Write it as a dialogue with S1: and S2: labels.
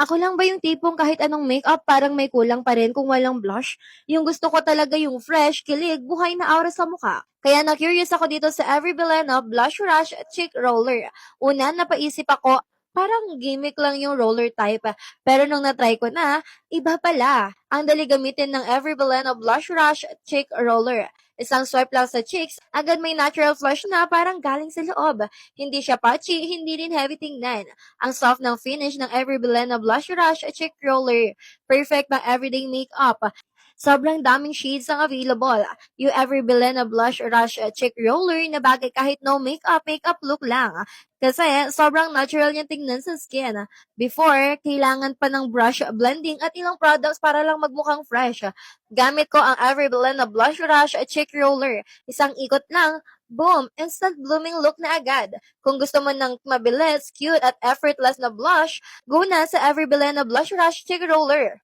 S1: Ako lang ba yung tipong kahit anong makeup parang may kulang pa rin kung walang blush? Yung gusto ko talaga yung fresh, kilig, buhay na aura sa mukha. Kaya na-curious ako dito sa Every Bilena Blush Rush Cheek Roller. Una, napaisip ako, parang gimmick lang yung roller type. Pero nung na-try ko na, iba pala. Ang dali gamitin ng Every Bilena Blush Rush Cheek Roller. Isang swipe lang sa cheeks, agad may natural flush na parang galing sa loob. Hindi siya patchy, hindi din heavy tingnan. Ang soft ng finish ng Every Bilena Blush Rush Cheek Roller. Perfect pang everyday makeup. Sobrang daming shades ang available. Yung Every Bilena Blush Rush Cheek Roller na bagay kahit no makeup look lang. Kasi sobrang natural yung tingnan sa skin. Before, kailangan pa ng brush blending at ilang products para lang magmukhang fresh. Gamit ko ang Every Bilena Blush Rush Cheek Roller. Isang ikot lang, boom! Instant blooming look na agad. Kung gusto mo ng mabilis, cute at effortless na blush, go na sa Every Bilena Blush Rush Cheek Roller.